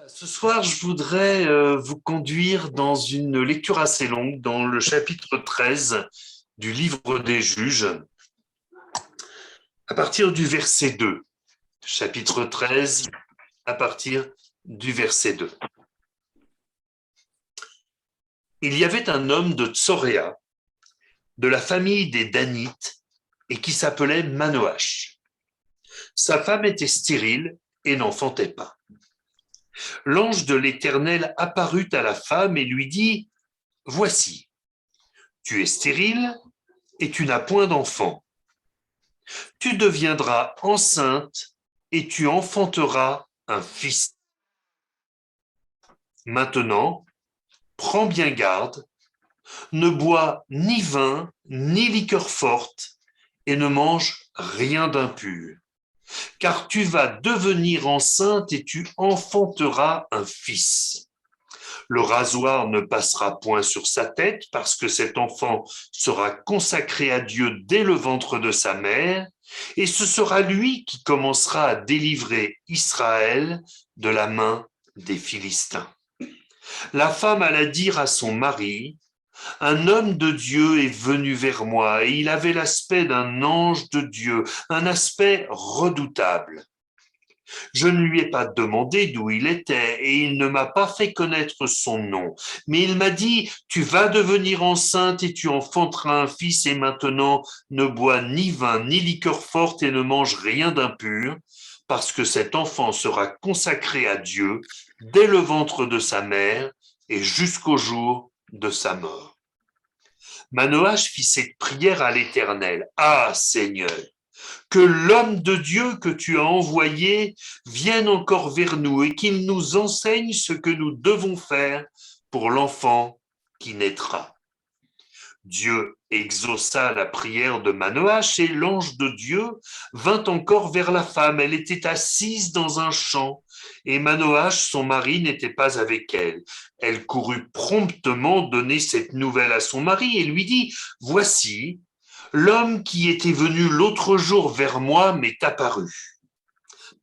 Ce soir, je voudrais vous conduire dans une lecture assez longue, dans le chapitre 13 du livre des Juges, à partir du verset 2. Chapitre 13, à partir du verset 2. Il y avait un homme de Tsoréa, de la famille des Danites, et qui s'appelait Manoach. Sa femme était stérile et n'enfantait pas. L'ange de l'Éternel apparut à la femme et lui dit : « Voici, tu es stérile et tu n'as point d'enfant. Tu deviendras enceinte et tu enfanteras un fils. Maintenant, prends bien garde, ne bois ni vin ni liqueur forte et ne mange rien d'impur, car tu vas devenir enceinte et tu enfanteras un fils. Le rasoir ne passera point sur sa tête parce que cet enfant sera consacré à Dieu dès le ventre de sa mère, et ce sera lui qui commencera à délivrer Israël de la main des Philistins. La femme alla dire à son mari : « Un homme de Dieu est venu vers moi, et il avait l'aspect d'un ange de Dieu, un aspect redoutable. Je ne lui ai pas demandé d'où il était et il ne m'a pas fait connaître son nom. Mais il m'a dit : tu vas devenir enceinte et tu enfanteras un fils et maintenant ne bois ni vin ni liqueur forte et ne mange rien d'impur, parce que cet enfant sera consacré à Dieu dès le ventre de sa mère et jusqu'au jour de sa mort. » Manoach fit cette prière à l'Éternel : « Ah, Seigneur, que l'homme de Dieu que tu as envoyé vienne encore vers nous et qu'il nous enseigne ce que nous devons faire pour l'enfant qui naîtra. » Dieu exauça la prière de Manoach et l'ange de Dieu vint encore vers la femme. Elle était assise dans un champ et Manoach, son mari, n'était pas avec elle. Elle courut promptement donner cette nouvelle à son mari et lui dit : « Voici, l'homme qui était venu l'autre jour vers moi m'est apparu. »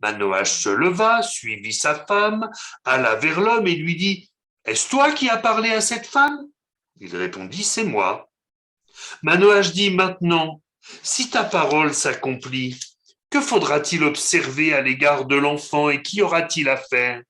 Manoach se leva, suivit sa femme, alla vers l'homme et lui dit : « Est-ce toi qui as parlé à cette femme ? » Il répondit : « C'est moi. » Manoach dit : « Maintenant, si ta parole s'accomplit, que faudra-t-il observer à l'égard de l'enfant et qu'y aura-t-il à faire ? »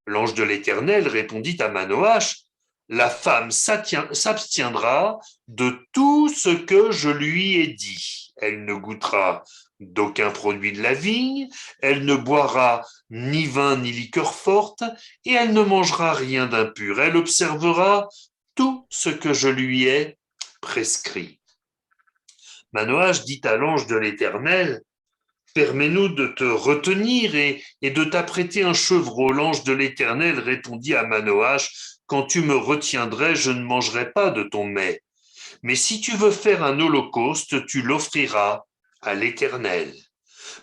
L'ange de l'Éternel répondit à Manoach : « La femme s'abstiendra de tout ce que je lui ai dit. Elle ne goûtera d'aucun produit de la vigne, elle ne boira ni vin ni liqueur forte, et elle ne mangera rien d'impur. Elle observera tout ce que je lui ai prescrit. » Manoach dit à l'ange de l'Éternel : « Permets-nous de te retenir et de t'apprêter un chevreau. » L'ange de l'Éternel répondit à Manoach : « Quand tu me retiendrais, je ne mangerai pas de ton mets. Mais si tu veux faire un holocauste, tu l'offriras à l'Éternel. »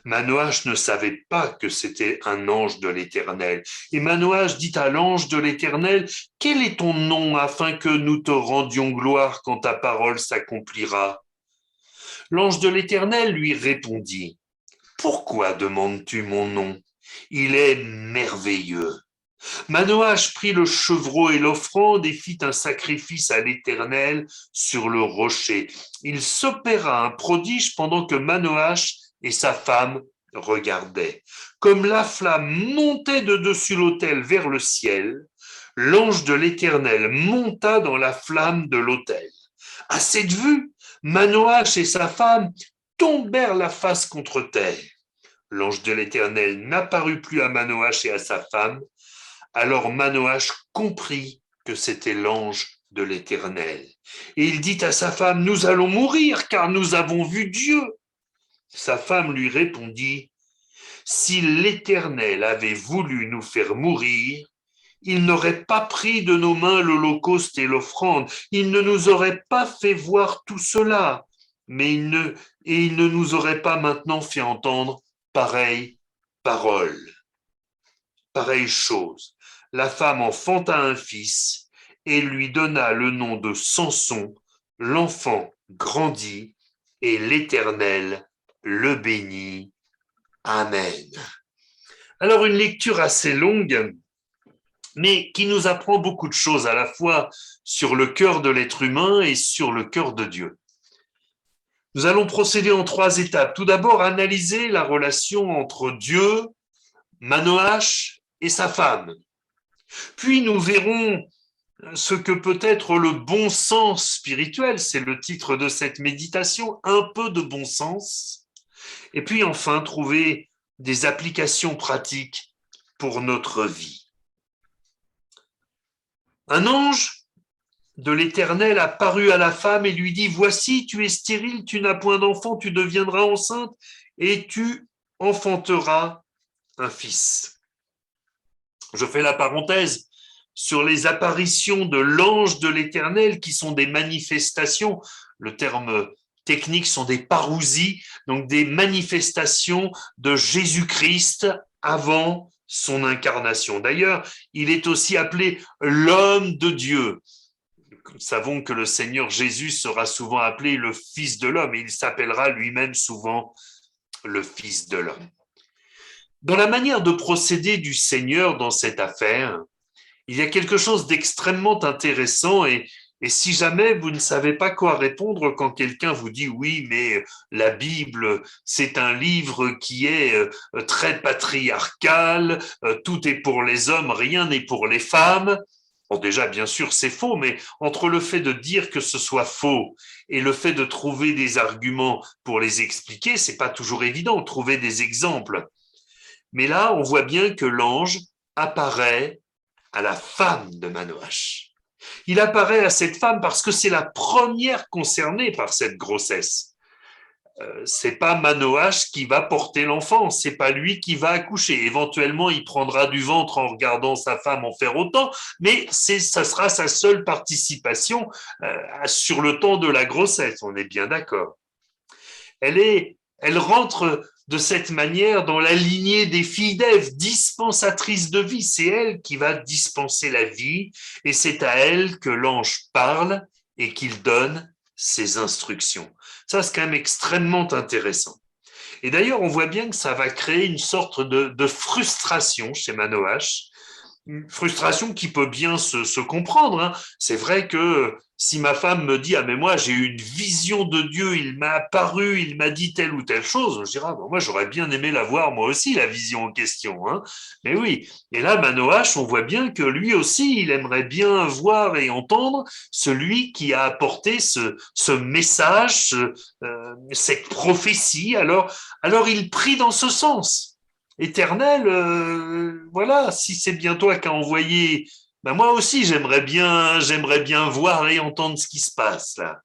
Manoach ne savait pas que c'était un ange de l'Éternel. Et Manoach dit à l'ange de l'Éternel : « Quel est ton nom afin que nous te rendions gloire quand ta parole s'accomplira ? » L'ange de l'Éternel lui répondit : « Pourquoi demandes-tu mon nom ? Il est merveilleux. » Manoach prit le chevreau et l'offrande et fit un sacrifice à l'Éternel sur le rocher. Il s'opéra un prodige pendant que Manoach et sa femme regardaient. Comme la flamme montait de dessus l'autel vers le ciel, l'ange de l'Éternel monta dans la flamme de l'autel. À cette vue, Manoach et sa femme tombèrent la face contre terre. L'ange de l'Éternel n'apparut plus à Manoach et à sa femme. Alors Manoach comprit que c'était l'ange de l'Éternel. Et il dit à sa femme : « Nous allons mourir, car nous avons vu Dieu. » Sa femme lui répondit : « Si l'Éternel avait voulu nous faire mourir, il n'aurait pas pris de nos mains l'holocauste et l'offrande, il ne nous aurait pas fait voir tout cela, mais il ne nous aurait pas maintenant fait entendre pareille parole, pareille chose. » La femme enfanta un fils et lui donna le nom de Samson. L'enfant grandit et l'Éternel le bénit. Amen. Alors, une lecture assez longue, mais qui nous apprend beaucoup de choses, à la fois sur le cœur de l'être humain et sur le cœur de Dieu. Nous allons procéder en 3 étapes. Tout d'abord, analyser la relation entre Dieu, Manoach et sa femme. Puis nous verrons ce que peut être le bon sens spirituel, c'est le titre de cette méditation, un peu de bon sens. Et puis enfin, trouver des applications pratiques pour notre vie. Un ange de l'Éternel apparut à la femme et lui dit, voici, tu es stérile, tu n'as point d'enfant, tu deviendras enceinte et tu enfanteras un fils. Je fais la parenthèse sur les apparitions de l'ange de l'Éternel qui sont des manifestations, le terme technique sont des parousies, donc des manifestations de Jésus-Christ avant son incarnation. D'ailleurs, il est aussi appelé l'homme de Dieu. Nous savons que le Seigneur Jésus sera souvent appelé le Fils de l'homme et il s'appellera lui-même souvent le Fils de l'homme. Dans la manière de procéder du Seigneur dans cette affaire, il y a quelque chose d'extrêmement intéressant et si jamais vous ne savez pas quoi répondre quand quelqu'un vous dit oui, mais la Bible, c'est un livre qui est très patriarcal, tout est pour les hommes, rien n'est pour les femmes. Bon, déjà, bien sûr, c'est faux, mais entre le fait de dire que ce soit faux et le fait de trouver des arguments pour les expliquer, c'est pas toujours évident, trouver des exemples. Mais là, on voit bien que l'ange apparaît à la femme de Manoach. Il apparaît à cette femme parce que c'est la première concernée par cette grossesse. C'est pas Manoach qui va porter l'enfant, c'est pas lui qui va accoucher. Éventuellement, il prendra du ventre en regardant sa femme en faire autant, mais ça sera sa seule participation sur le temps de la grossesse. On est bien d'accord. Elle rentre de cette manière dans la lignée des filles d'Ève, dispensatrice de vie. C'est elle qui va dispenser la vie et c'est à elle que l'ange parle et qu'il donne ses instructions. Ça, c'est quand même extrêmement intéressant. Et d'ailleurs, on voit bien que ça va créer une sorte de frustration chez Manoach, une frustration qui peut bien se comprendre. Hein. C'est vrai que si ma femme me dit, ah mais moi j'ai eu une vision de Dieu, il m'a apparu, il m'a dit telle ou telle chose, je dirais, ah, bon, moi j'aurais bien aimé la voir moi aussi, la vision en question. Hein. Mais oui, et là Manoach, on voit bien que lui aussi, il aimerait bien voir et entendre celui qui a apporté ce message, cette prophétie. Alors il prie dans ce sens. Éternel, voilà, si c'est bien toi qui as envoyé, ben moi aussi j'aimerais bien voir et entendre ce qui se passe là.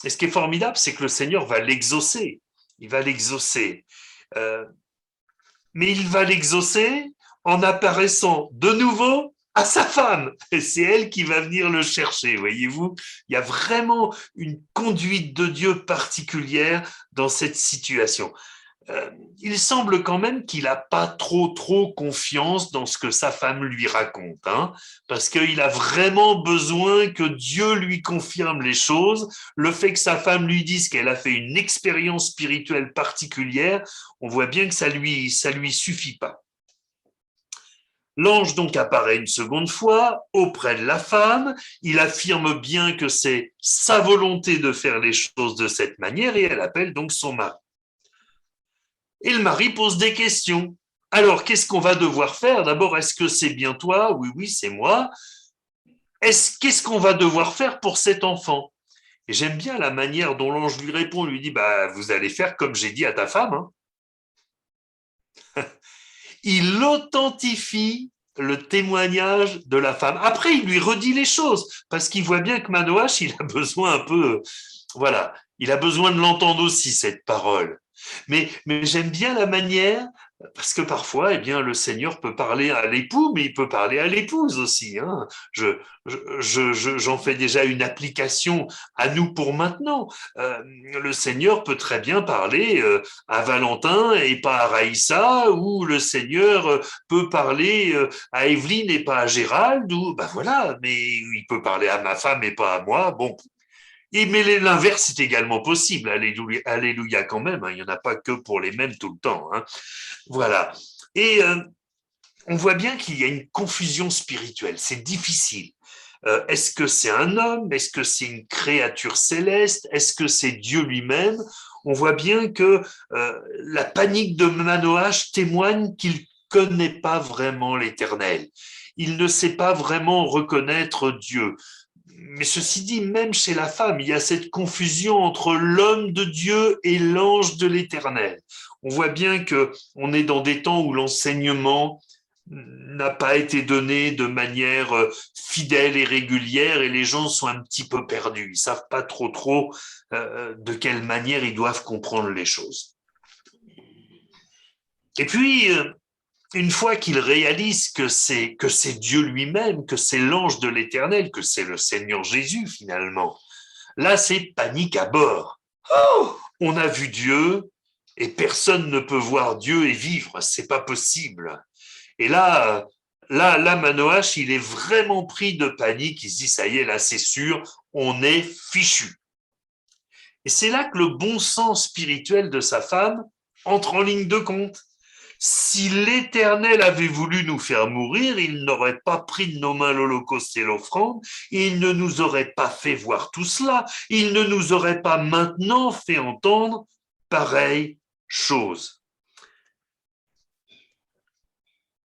Et ce qui est formidable, c'est que le Seigneur va l'exaucer. Il va l'exaucer. Euh, mais il va l'exaucer en apparaissant de nouveau à sa femme. Et c'est elle qui va venir le chercher, voyez-vous. Il y a vraiment une conduite de Dieu particulière dans cette situation. Il semble quand même qu'il n'a pas trop confiance dans ce que sa femme lui raconte, hein, parce qu'il a vraiment besoin que Dieu lui confirme les choses. Le fait que sa femme lui dise qu'elle a fait une expérience spirituelle particulière, on voit bien que ça lui suffit pas. L'ange donc apparaît une seconde fois auprès de la femme, il affirme bien que c'est sa volonté de faire les choses de cette manière et elle appelle donc son mari. Et le mari pose des questions. Alors, qu'est-ce qu'on va devoir faire? D'abord, est-ce que c'est bien toi? Oui, oui, c'est moi. Qu'est-ce qu'on va devoir faire pour cet enfant? Et j'aime bien la manière dont l'ange lui répond. Il lui dit, bah, vous allez faire comme j'ai dit à ta femme. Hein. Il authentifie le témoignage de la femme. Après, il lui redit les choses parce qu'il voit bien que Manoach, il a besoin un peu, voilà, il a besoin de l'entendre aussi, cette parole. Mais j'aime bien la manière, parce que parfois, eh bien, le Seigneur peut parler à l'époux, mais il peut parler à l'épouse aussi. Hein. J'en fais déjà une application à nous pour maintenant. Le Seigneur peut très bien parler à Valentin et pas à Raïssa, ou le Seigneur peut parler à Evelyne et pas à Gérald, ou ben voilà, mais il peut parler à ma femme et pas à moi. Bon, mais l'inverse est également possible. Alléluia, alléluia quand même. Hein. Il n'y en a pas que pour les mêmes tout le temps. Hein. Voilà. Et on voit bien qu'il y a une confusion spirituelle, c'est difficile. Est-ce que c'est un homme? Est-ce que c'est une créature céleste? Est-ce que c'est Dieu lui-même? On voit bien que la panique de Manoach témoigne qu'il ne connaît pas vraiment l'Éternel. Il ne sait pas vraiment reconnaître Dieu. Mais ceci dit, même chez la femme, il y a cette confusion entre l'homme de Dieu et l'ange de l'Éternel. On voit bien que on est dans des temps où l'enseignement n'a pas été donné de manière fidèle et régulière et les gens sont un petit peu perdus. Ils savent pas trop de quelle manière ils doivent comprendre les choses. Et puis, une fois qu'ils réalisent que c'est Dieu lui-même, que c'est l'ange de l'Éternel, que c'est le Seigneur Jésus finalement, là c'est panique à bord. Oh, on a vu Dieu et personne ne peut voir Dieu et vivre, c'est pas possible. Et là, Manoach, il est vraiment pris de panique. Il se dit, ça y est, là, c'est sûr, on est fichu. Et c'est là que le bon sens spirituel de sa femme entre en ligne de compte. Si l'Éternel avait voulu nous faire mourir, il n'aurait pas pris de nos mains l'holocauste et l'offrande, il ne nous aurait pas fait voir tout cela, il ne nous aurait pas maintenant fait entendre pareille chose.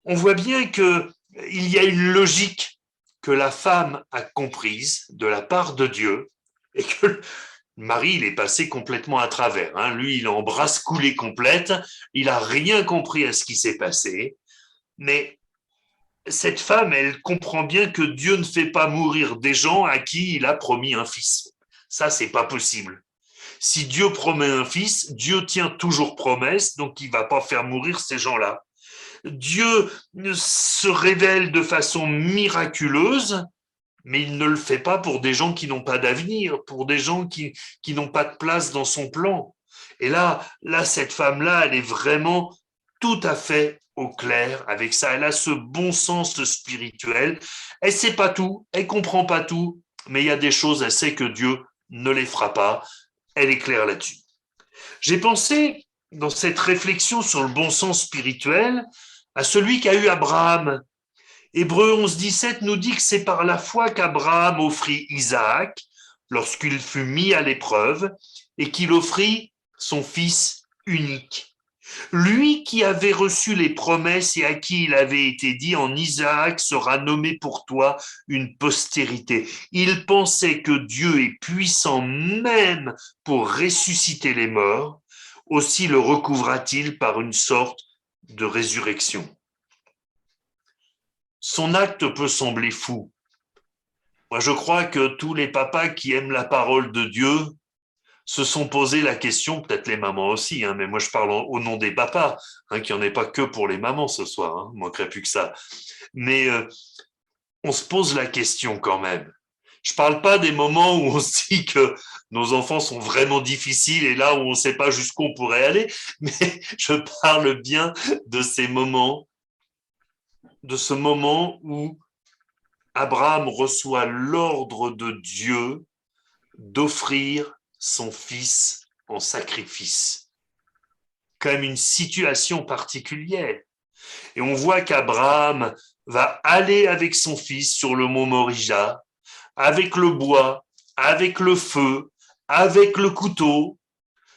On voit bien qu'il y a une logique que la femme a comprise de la part de Dieu et que Marie, il est passé complètement à travers. Hein. Lui, il est en brasse coulée complète, il n'a rien compris à ce qui s'est passé, mais cette femme, elle comprend bien que Dieu ne fait pas mourir des gens à qui il a promis un fils. Ça, c'est pas possible. Si Dieu promet un fils, Dieu tient toujours promesse, donc il ne va pas faire mourir ces gens-là. Dieu se révèle de façon miraculeuse, mais il ne le fait pas pour des gens qui n'ont pas d'avenir, pour des gens qui n'ont pas de place dans son plan. Et là, cette femme-là, elle est vraiment tout à fait au clair avec ça. Elle a ce bon sens spirituel. Elle sait pas tout, elle comprend pas tout, mais il y a des choses, elle sait que Dieu ne les fera pas. Elle est claire là-dessus. J'ai pensé, dans cette réflexion sur le bon sens spirituel, à celui qu'a eu Abraham. Hébreux 11,17 nous dit que c'est par la foi qu'Abraham offrit Isaac lorsqu'il fut mis à l'épreuve et qu'il offrit son fils unique. Lui qui avait reçu les promesses et à qui il avait été dit en Isaac sera nommé pour toi une postérité. Il pensait que Dieu est puissant même pour ressusciter les morts, aussi le recouvra-t-il par une sorte de résurrection. Son acte peut sembler fou. Moi, je crois que tous les papas qui aiment la parole de Dieu se sont posé la question, peut-être les mamans aussi, hein, mais moi je parle au nom des papas, hein, qu'il n'y en ait pas que pour les mamans ce soir, hein, il manquerait plus que ça. Mais on se pose la question quand même. Je parle pas des moments où on se dit que nos enfants sont vraiment difficiles et là où on ne sait pas jusqu'où on pourrait aller, mais je parle bien de ces moments, de ce moment où Abraham reçoit l'ordre de Dieu d'offrir son fils en sacrifice, comme une situation particulière. Et on voit qu'Abraham va aller avec son fils sur le mont Morija, avec le bois, avec le feu, avec le couteau,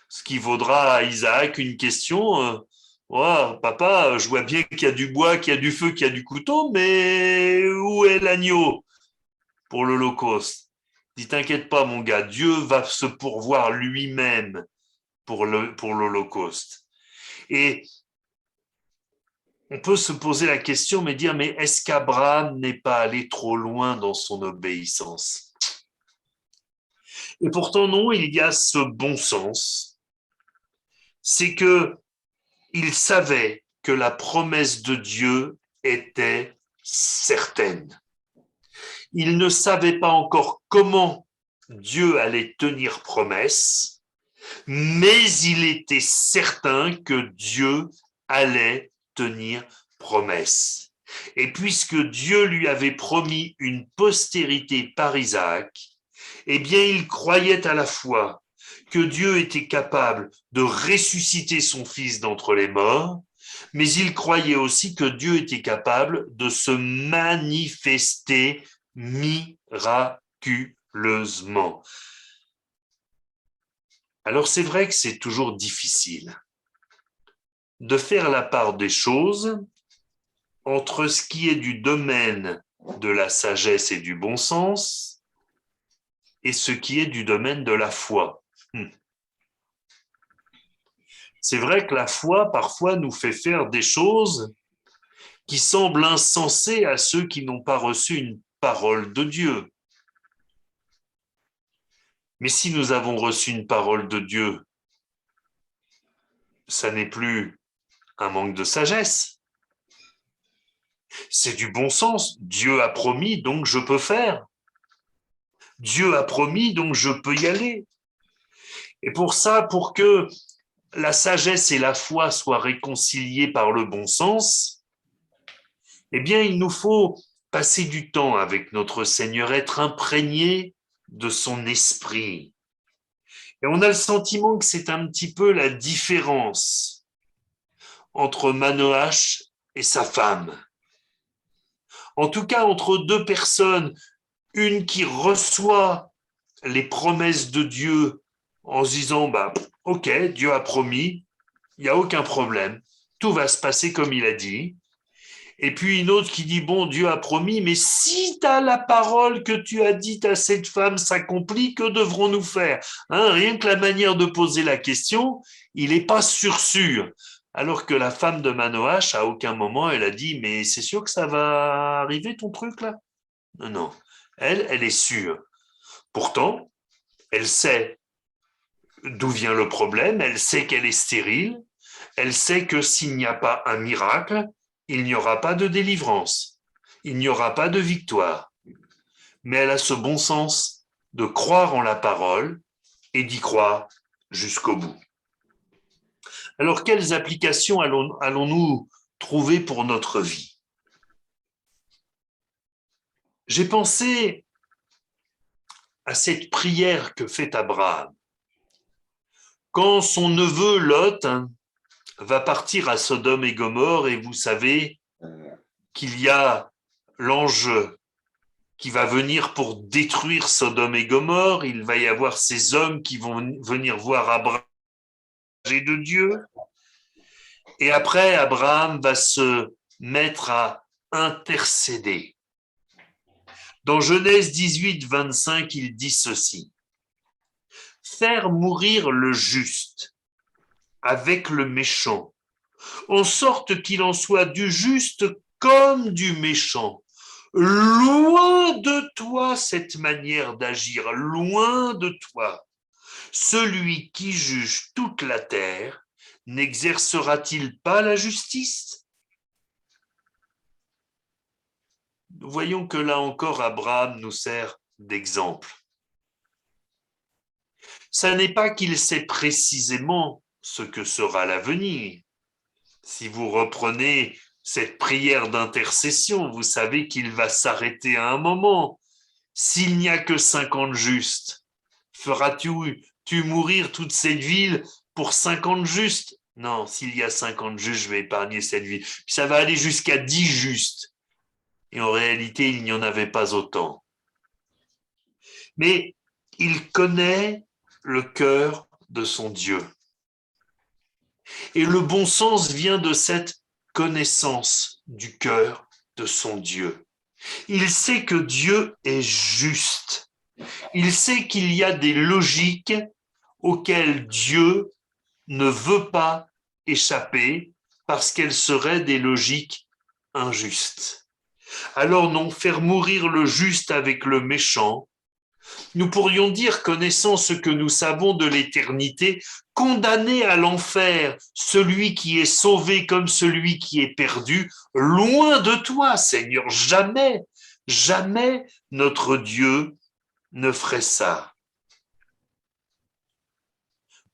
ce qui vaudra à Isaac une question. Oh, papa, je vois bien qu'il y a du bois, qu'il y a du feu, qu'il y a du couteau, mais où est l'agneau pour l'Holocauste? Dis, t'inquiète pas, mon gars, Dieu va se pourvoir lui-même pour l'Holocauste. Et on peut se poser la question, mais dire, mais est-ce qu'Abraham n'est pas allé trop loin dans son obéissance? Et pourtant, non, il y a ce bon sens. C'est que il savait que la promesse de Dieu était certaine. Il ne savait pas encore comment Dieu allait tenir promesse, mais il était certain que Dieu allait tenir promesse. Et puisque Dieu lui avait promis une postérité par Isaac, eh bien il croyait à la fois que Dieu était capable de ressusciter son Fils d'entre les morts, mais il croyait aussi que Dieu était capable de se manifester miraculeusement. Alors c'est vrai que c'est toujours difficile de faire la part des choses entre ce qui est du domaine de la sagesse et du bon sens et ce qui est du domaine de la foi. C'est vrai que la foi, parfois, nous fait faire des choses qui semblent insensées à ceux qui n'ont pas reçu une parole de Dieu. Mais si nous avons reçu une parole de Dieu, ça n'est plus un manque de sagesse. C'est du bon sens. Dieu a promis, donc je peux faire. Dieu a promis, donc je peux y aller. Et pour ça, pour que la sagesse et la foi soient réconciliées par le bon sens, eh bien, il nous faut passer du temps avec notre Seigneur, être imprégné de son esprit. Et on a le sentiment que c'est un petit peu la différence entre Manoach et sa femme. En tout cas, entre deux personnes, une qui reçoit les promesses de Dieu en se disant, ok, Dieu a promis, il n'y a aucun problème, tout va se passer comme il a dit. Et puis une autre qui dit, bon, Dieu a promis, mais si tu as la parole que tu as dite à cette femme s'accomplit, que devrons-nous faire? Rien que la manière de poser la question, il n'est pas sûr. Alors que la femme de Manoach, à aucun moment, elle a dit, mais c'est sûr que ça va arriver ton truc là? Non. Elle est sûre. Pourtant, elle sait d'où vient le problème, elle sait qu'elle est stérile, elle sait que s'il n'y a pas un miracle, il n'y aura pas de délivrance, il n'y aura pas de victoire. Mais elle a ce bon sens de croire en la parole et d'y croire jusqu'au bout. Alors, quelles applications allons-nous trouver pour notre vie? J'ai pensé à cette prière que fait Abraham. Quand son neveu Lot va partir à Sodome et Gomorrhe, et vous savez qu'il y a l'ange qui va venir pour détruire Sodome et Gomorrhe, il va y avoir ces hommes qui vont venir voir Abraham de Dieu, et après Abraham va se mettre à intercéder. Dans Genèse 18, 25, il dit ceci: faire mourir le juste avec le méchant, en sorte qu'il en soit du juste comme du méchant. Loin de toi cette manière d'agir, loin de toi. Celui qui juge toute la terre, n'exercera-t-il pas la justice? Nous voyons que là encore, Abraham nous sert d'exemple. Ça n'est pas qu'il sait précisément ce que sera l'avenir. Si vous reprenez cette prière d'intercession, vous savez qu'il va s'arrêter à un moment. S'il n'y a que 50 justes, feras-tu mourir toute cette ville pour 50 justes? Non, s'il y a 50 justes, je vais épargner cette ville. Puis ça va aller jusqu'à 10 justes. Et en réalité, il n'y en avait pas autant. Mais il connaît le cœur de son Dieu. Et le bon sens vient de cette connaissance du cœur de son Dieu. Il sait que Dieu est juste. Il sait qu'il y a des logiques auxquelles Dieu ne veut pas échapper parce qu'elles seraient des logiques injustes. Alors non, faire mourir le juste avec le méchant, nous pourrions dire, connaissant ce que nous savons de l'éternité, condamner à l'enfer celui qui est sauvé comme celui qui est perdu, loin de toi, Seigneur, jamais notre Dieu ne ferait ça.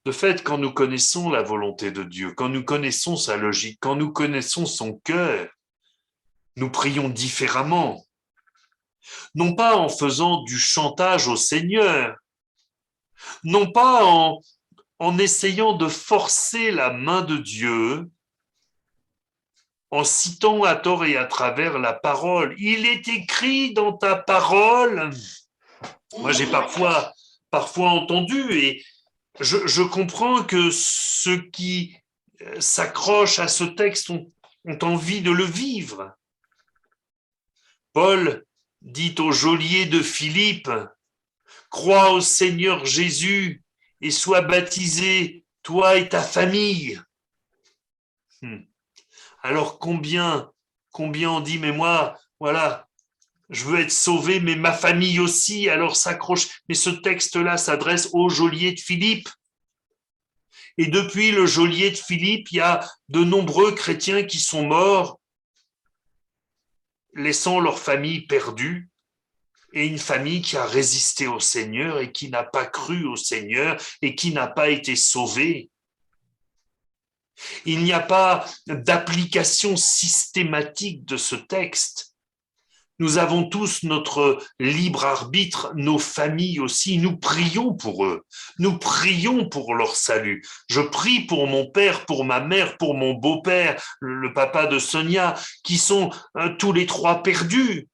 De fait, quand nous connaissons la volonté de Dieu, quand nous connaissons sa logique, quand nous connaissons son cœur, nous prions différemment. Non pas en faisant du chantage au Seigneur, non pas en en essayant de forcer la main de Dieu, en citant à tort et à travers la parole. Il est écrit dans ta parole. Moi, j'ai parfois entendu et je comprends que ceux qui s'accrochent à ce texte ont envie de le vivre. Paul dit au geôlier de Philippe, crois au Seigneur Jésus et sois baptisé, toi et ta famille. Alors combien on dit, mais moi, voilà, je veux être sauvé, mais ma famille aussi, alors s'accroche. Mais ce texte-là s'adresse au geôlier de Philippe. Et depuis le geôlier de Philippe, il y a de nombreux chrétiens qui sont morts, laissant leur famille perdue, et une famille qui a résisté au Seigneur et qui n'a pas cru au Seigneur et qui n'a pas été sauvée. Il n'y a pas d'application systématique de ce texte. Nous avons tous notre libre arbitre, nos familles aussi. Nous prions pour eux. Nous prions pour leur salut. Je prie pour mon père, pour ma mère, pour mon beau-père, le papa de Sonia, qui sont tous les trois perdus.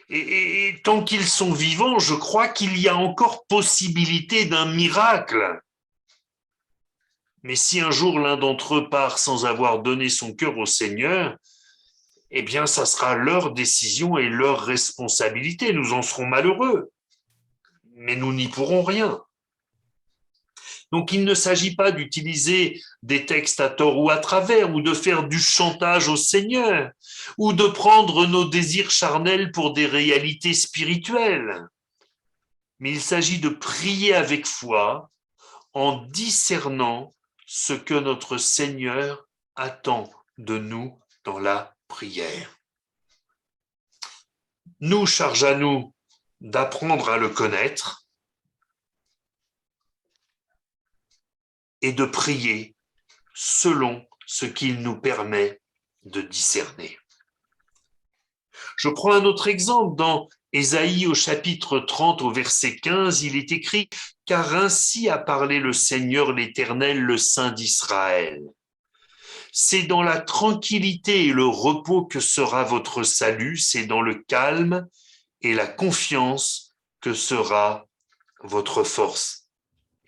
Et tant qu'ils sont vivants, je crois qu'il y a encore possibilité d'un miracle. Mais si un jour l'un d'entre eux part sans avoir donné son cœur au Seigneur, eh bien, ça sera leur décision et leur responsabilité. Nous en serons malheureux, mais nous n'y pourrons rien. Donc, il ne s'agit pas d'utiliser des textes à tort ou à travers, ou de faire du chantage au Seigneur, ou de prendre nos désirs charnels pour des réalités spirituelles. Mais il s'agit de prier avec foi en discernant ce que notre Seigneur attend de nous dans la prière. Nous charge à nous d'apprendre à le connaître et de prier selon ce qu'il nous permet de discerner. Je prends un autre exemple. Dans Ésaïe au chapitre 30 au verset 15, il est écrit « Car ainsi a parlé le Seigneur l'Éternel, le Saint d'Israël. C'est dans la tranquillité et le repos que sera votre salut, c'est dans le calme et la confiance que sera votre force. »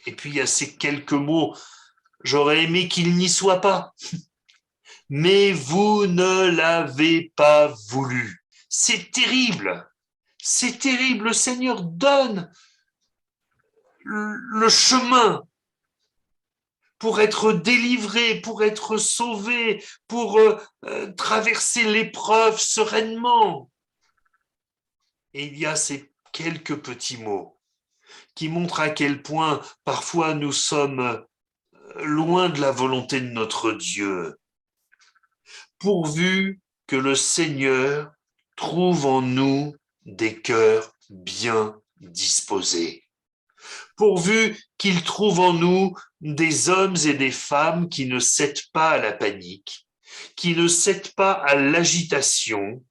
Et puis il y a ces quelques mots, j'aurais aimé qu'il n'y soit pas. Mais vous ne l'avez pas voulu. C'est terrible. C'est terrible. Le Seigneur donne le chemin pour être délivré, pour être sauvé, pour traverser l'épreuve sereinement. Et il y a ces quelques petits mots qui montrent à quel point parfois nous sommes loin de la volonté de notre Dieu. Pourvu que le Seigneur trouve en nous des cœurs bien disposés. Pourvu qu'il trouve en nous des hommes et des femmes qui ne cèdent pas à la panique, qui ne cèdent pas à l'agitation,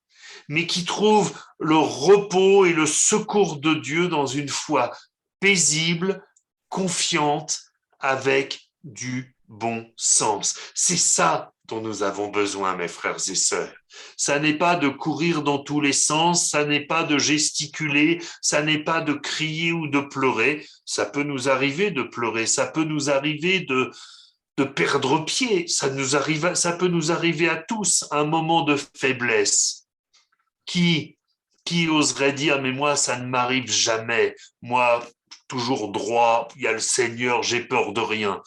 mais qui trouvent le repos et le secours de Dieu dans une foi paisible, confiante, avec du bon sens. C'est ça dont nous avons besoin, mes frères et sœurs. Ça n'est pas de courir dans tous les sens, ça n'est pas de gesticuler, ça n'est pas de crier ou de pleurer. Ça peut nous arriver de pleurer, ça peut nous arriver de perdre pied, ça peut nous arriver à tous un moment de faiblesse. Qui oserait dire, mais moi, ça ne m'arrive jamais. Moi, toujours droit, il y a le Seigneur, j'ai peur de rien.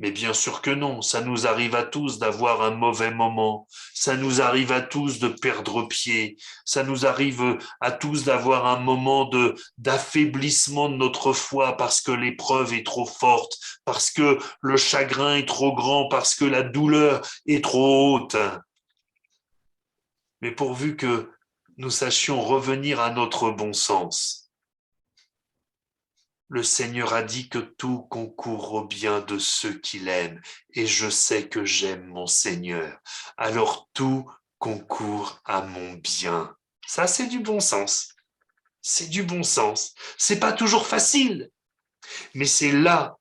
Mais bien sûr que non, ça nous arrive à tous d'avoir un mauvais moment, ça nous arrive à tous de perdre pied, ça nous arrive à tous d'avoir un moment d'affaiblissement de notre foi parce que l'épreuve est trop forte, parce que le chagrin est trop grand, parce que la douleur est trop haute. Mais pourvu que nous sachions revenir à notre bon sens. Le Seigneur a dit que tout concourt au bien de ceux qu'il aime, et je sais que j'aime mon Seigneur. Alors tout concourt à mon bien. Ça, c'est du bon sens. C'est du bon sens. C'est pas toujours facile, mais c'est là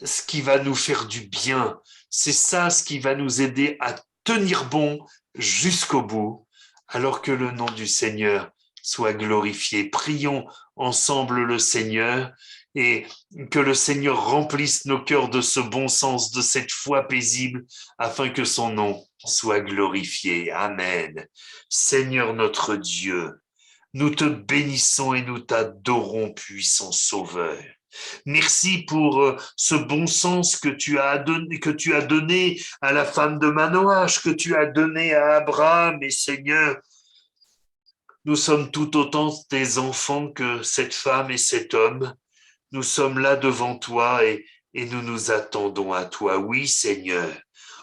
ce qui va nous faire du bien. C'est ça ce qui va nous aider à tenir bon jusqu'au bout, alors que le nom du Seigneur soit glorifié. Prions ensemble le Seigneur et que le Seigneur remplisse nos cœurs de ce bon sens, de cette foi paisible, afin que son nom soit glorifié. Amen. Seigneur notre Dieu, nous te bénissons et nous t'adorons, puissant Sauveur. Merci pour ce bon sens que tu as donné à la femme de Manoach, que tu as donné à Abraham. Et Seigneur, nous sommes tout autant tes enfants que cette femme et cet homme. Nous sommes là devant toi et nous nous attendons à toi. Oui, Seigneur,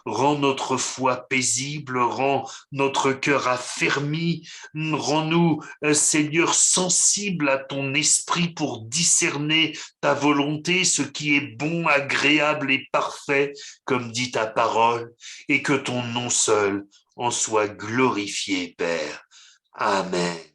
rends notre foi paisible, rends notre cœur affermi, rends-nous, Seigneur, sensibles à ton esprit pour discerner ta volonté, ce qui est bon, agréable et parfait, comme dit ta parole, et que ton nom seul en soit glorifié, Père. Amen.